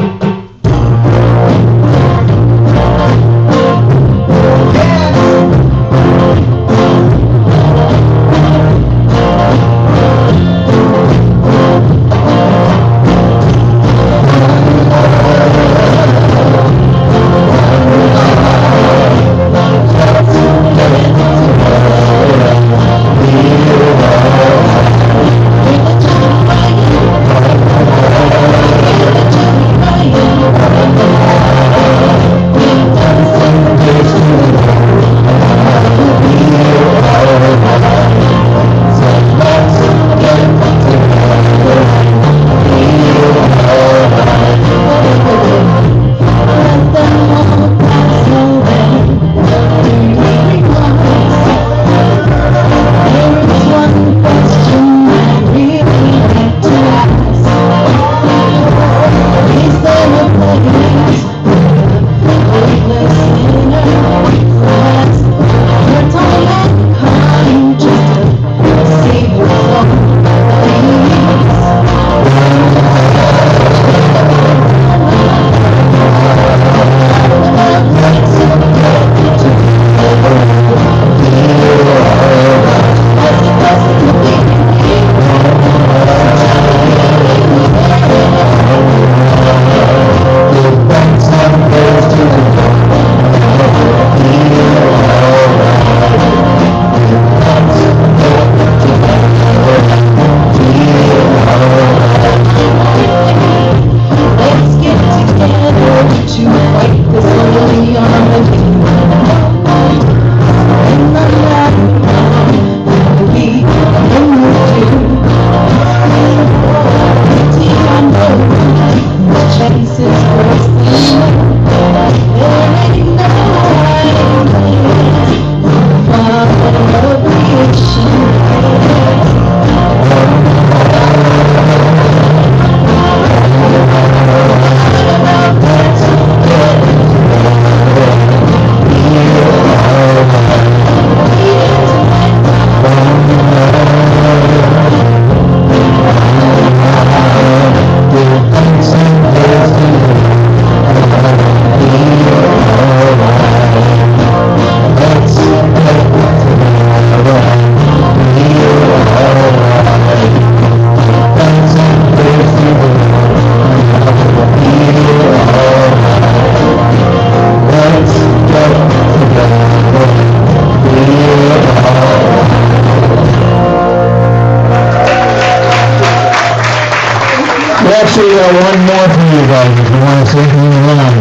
actually got one more for you guys if you want to sing anything along.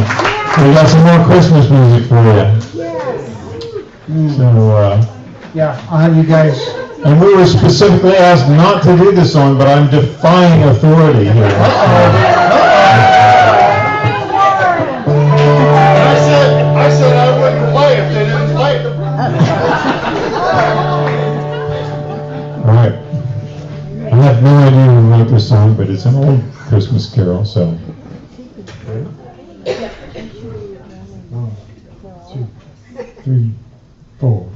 We got some more Christmas music for you. So, Yeah, I'll have you guys. and we were specifically asked not to do this song, but I'm defying authority here. I said I wouldn't play if they didn't play it. All right. I have no idea who wrote this song, but it's an old Christmas carol, so. 1, 2, 3, 4.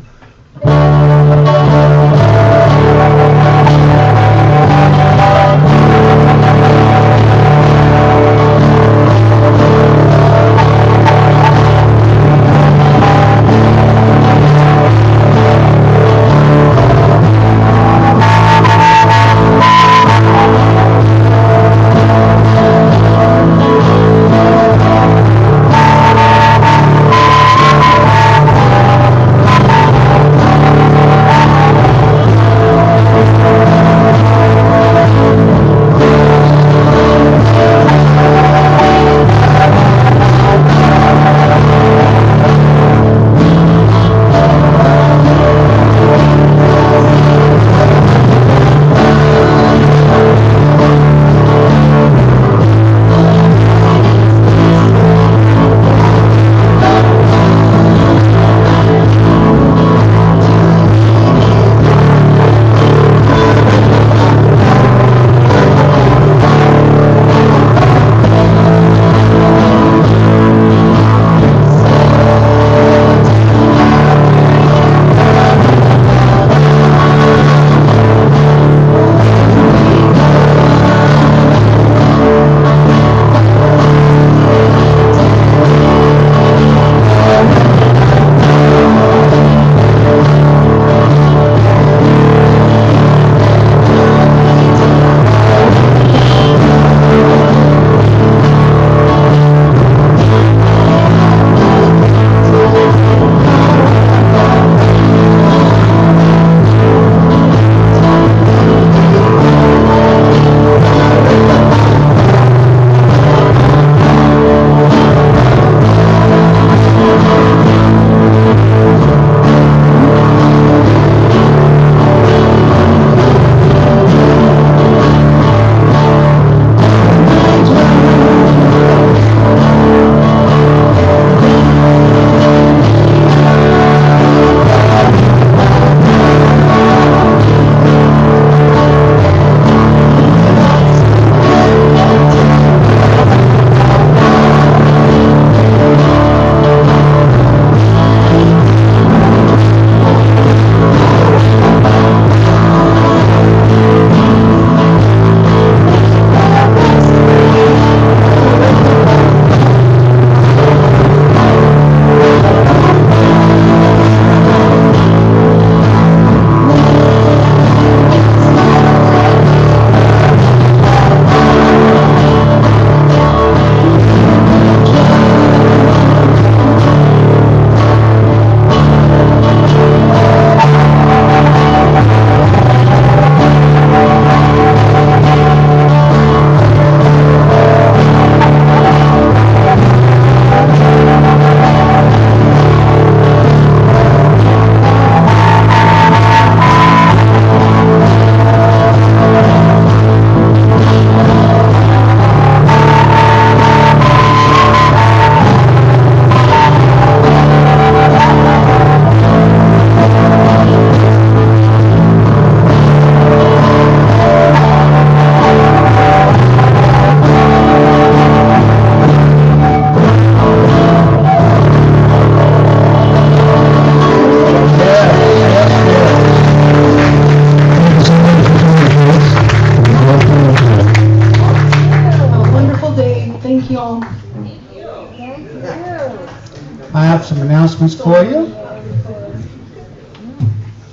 I have some announcements for you.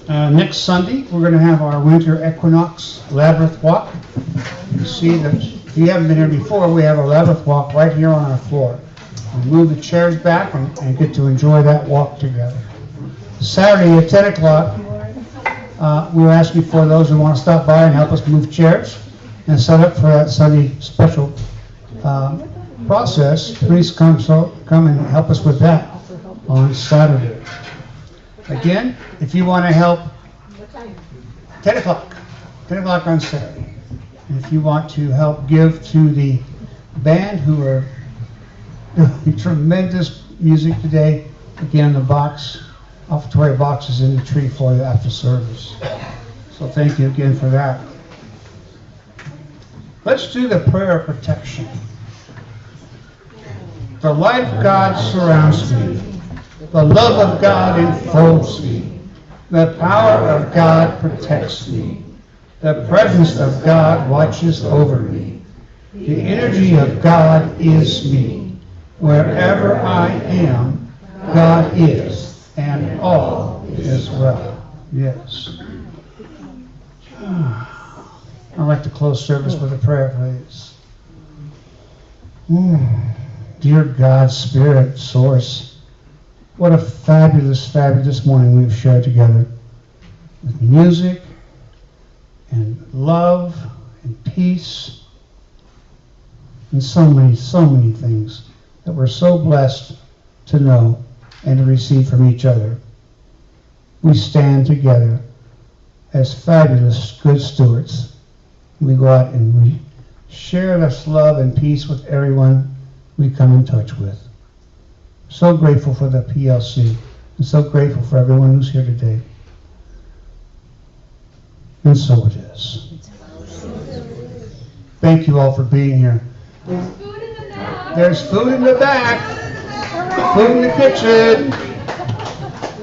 Next Sunday, we're going to have our winter equinox labyrinth walk. You see that if you haven't been here before, we have a labyrinth walk right here on our floor. We move the chairs back and get to enjoy that walk together. Saturday at 10 o'clock, we're asking for those who want to stop by and help us move chairs. and set up for that Sunday special process. Please come and help us with that on Saturday. Again, if you want to help, 10 o'clock on Saturday. And if you want to help give to the band who are doing tremendous music today, again, the offertory box is in the tree for you after service. So thank you again for that. Let's do the prayer of protection. The light of God surrounds me. The love of God enfolds me. The power of God protects me. The presence of God watches over me. The energy of God is me. Wherever I am, God is, and all is well. Yes. I'd like to close service with a prayer, please. Dear God, Spirit, Source, what a fabulous, fabulous morning we've shared together with music and love and peace and so many things that we're so blessed to know and to receive from each other. We stand together as fabulous good stewards. We go out and we share this love and peace with everyone we come in touch with. So grateful for the PLC and so grateful for everyone who's here today. And so it is. Thank you all for being here. There's food in the back. Food in the kitchen.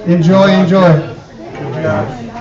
Enjoy. Good job.